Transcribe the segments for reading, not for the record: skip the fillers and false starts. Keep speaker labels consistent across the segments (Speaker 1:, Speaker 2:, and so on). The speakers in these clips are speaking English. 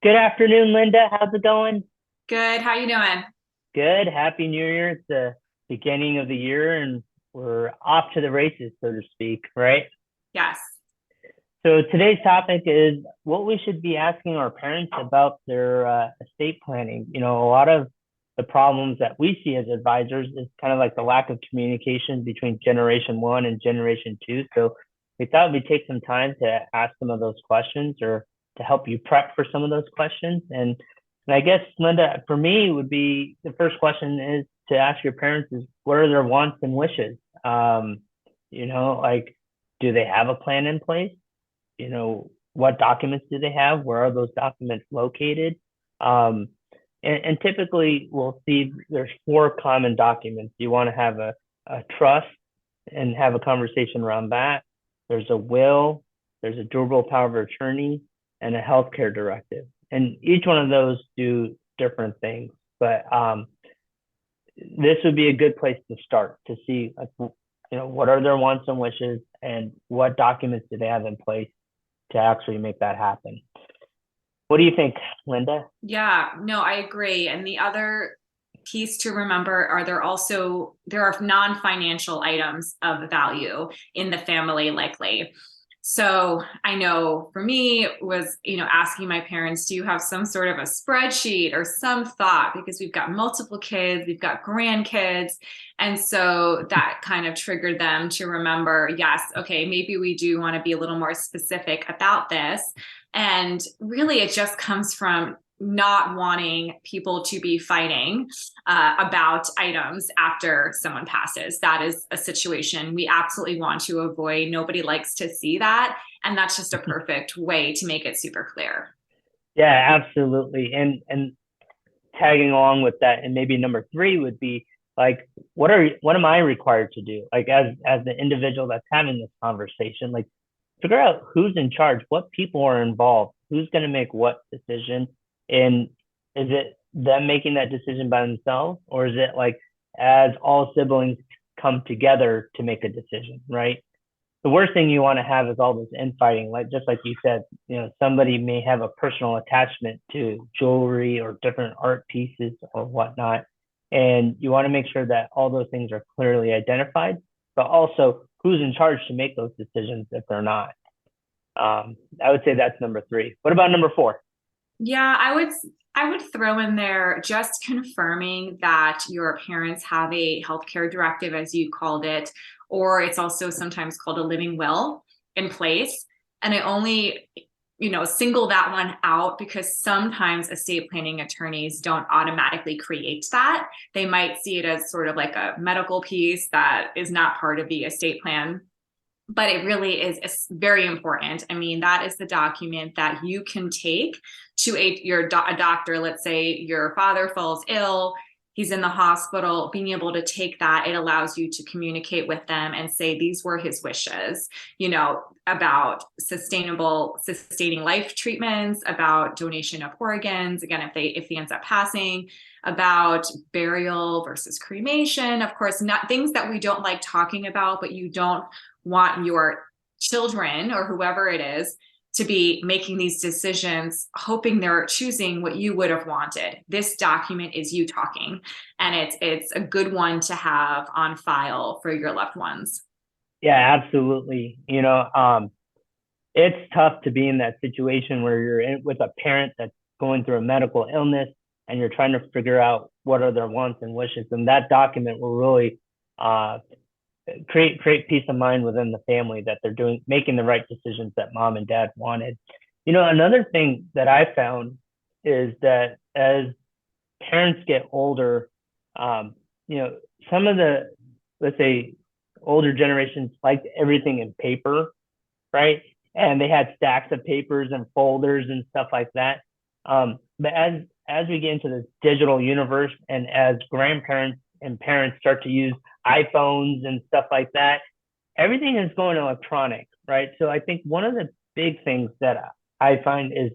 Speaker 1: Good afternoon, Linda. How's it going?
Speaker 2: Good. How you doing?
Speaker 1: Good. Happy New Year. It's the beginning of the year and we're off to the races, so to speak, right?
Speaker 2: Yes.
Speaker 1: So today's topic is what we should be asking our parents about their estate planning. A lot of the problems that we see as advisors is kind of like the lack of communication between generation one and generation two. So we thought we'd take some time to ask some of those questions or to help you prep for some of those questions. And I guess, Linda, for me, would be the first question is to ask your parents is what are their wants and wishes? Like, do they have a plan in place? What documents do they have? Where are those documents located? Um, and typically we'll see there's four common documents. You want to have a trust and have a conversation around that. There's a will, there's a durable power of attorney, and a healthcare directive. And each one of those do different things. But this would be a good place to start to see, like, what are their wants and wishes, and what documents do they have in place to actually make that happen. What do you think, Linda?
Speaker 2: Yeah, no, I agree. And the other piece to remember are there are non-financial items of value in the family likely. So I know for me was, asking my parents, do you have some sort of a spreadsheet or some thought? Because we've got multiple kids, we've got grandkids. And so that kind of triggered them to remember, yes, okay, maybe we do want to be a little more specific about this. And really, it just comes from not wanting people to be fighting about items after someone passes. That is a situation we absolutely want to avoid. Nobody likes to see that. And that's just a perfect way to make it super clear.
Speaker 1: Yeah, absolutely. And tagging along with that, and maybe number three would be like, what am I required to do? Like as the individual that's having this conversation, like figure out who's in charge, what people are involved, who's going to make what decision, and is it them making that decision by themselves, or is it like as all siblings come together to make a decision, right? The worst thing you want to have is all this infighting. Like just like you said, somebody may have a personal attachment to jewelry or different art pieces or whatnot, and you want to make sure that all those things are clearly identified, but also who's in charge to make those decisions if they're not. I would say that's number three. What about number four?
Speaker 2: Yeah, I would throw in there just confirming that your parents have a healthcare directive, as you called it, or it's also sometimes called a living will in place. And I only, single that one out because sometimes estate planning attorneys don't automatically create that. They might see it as sort of like a medical piece that is not part of the estate plan, but it really is very important. I mean, that is the document that you can take to a doctor. Let's say your father falls ill, he's in the hospital. Being able to take that, it allows you to communicate with them and say these were his wishes, about sustaining life treatments, about donation of organs. Again, if he ends up passing, about burial versus cremation. Of course, not things that we don't like talking about, but you don't want your children or whoever it is to be making these decisions hoping they're choosing what you would have wanted. This document is you talking, and it's a good one to have on file for your loved ones.
Speaker 1: Yeah, absolutely. It's tough to be in that situation where you're with a parent that's going through a medical illness and you're trying to figure out what are their wants and wishes. And that document will really uh, create peace of mind within the family that they're making the right decisions that mom and dad wanted. Another thing that I found is that as parents get older, um, you know, some of the, let's say, older generations liked everything in paper, right? And they had stacks of papers and folders and stuff like that. But as we get into this digital universe, and as grandparents and parents start to use iPhones and stuff like that, everything is going electronic, right? So I think one of the big things that I find is,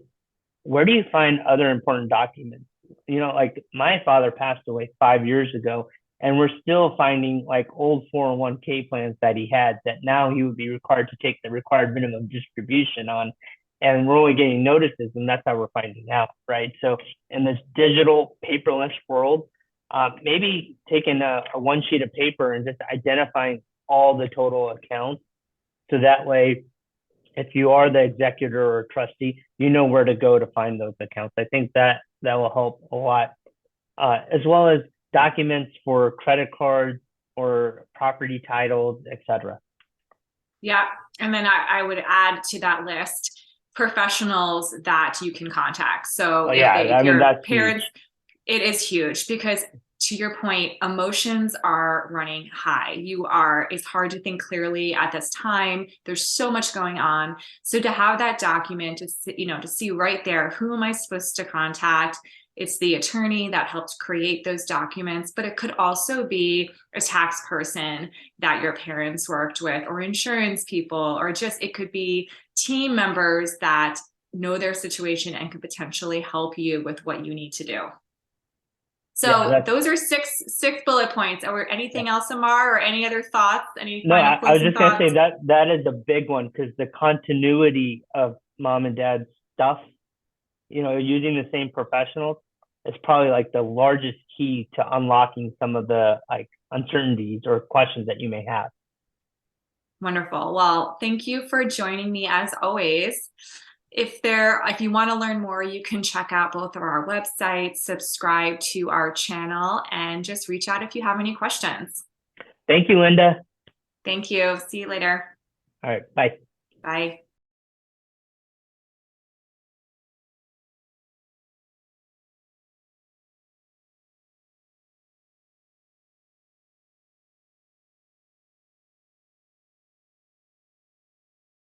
Speaker 1: where do you find other important documents? Like my father passed away 5 years ago, and we're still finding like old 401k plans that he had that now he would be required to take the required minimum distribution on. and we're only getting notices, and that's how we're finding out, right? So in this digital paperless world, maybe taking a one sheet of paper and just identifying all the total accounts, so that way, if you are the executor or trustee, you know where to go to find those accounts. I think that will help a lot, as well as documents for credit cards or property titles, etc.
Speaker 2: Yeah. And then I would add to that list professionals that you can contact. So
Speaker 1: Oh yeah,
Speaker 2: if
Speaker 1: I mean
Speaker 2: your
Speaker 1: that's huge.
Speaker 2: parents, it is huge because to your point, emotions are running high. It's hard to think clearly at this time. There's so much going on. So to have that document, to see right there, who am I supposed to contact? It's the attorney that helped create those documents, but it could also be a tax person that your parents worked with, or insurance people, or just it could be team members that know their situation and could potentially help you with what you need to do.
Speaker 1: Yeah,
Speaker 2: So those are six bullet points. Or
Speaker 1: yeah.
Speaker 2: anything else, Amar, or any other thoughts? Any
Speaker 1: No,
Speaker 2: final
Speaker 1: I was
Speaker 2: closing
Speaker 1: just gonna say
Speaker 2: thoughts?
Speaker 1: that is a big one because the continuity of mom and dad's stuff, using the same professionals is probably like the largest key to unlocking some of the like uncertainties or questions that you may have.
Speaker 2: Wonderful. Well, thank you for joining me as always. If you want to learn more, you can check out both of our websites, subscribe to our channel, and just reach out if you have any questions.
Speaker 1: Thank you, Linda.
Speaker 2: Thank you. See you later.
Speaker 1: All right, bye.
Speaker 2: Bye.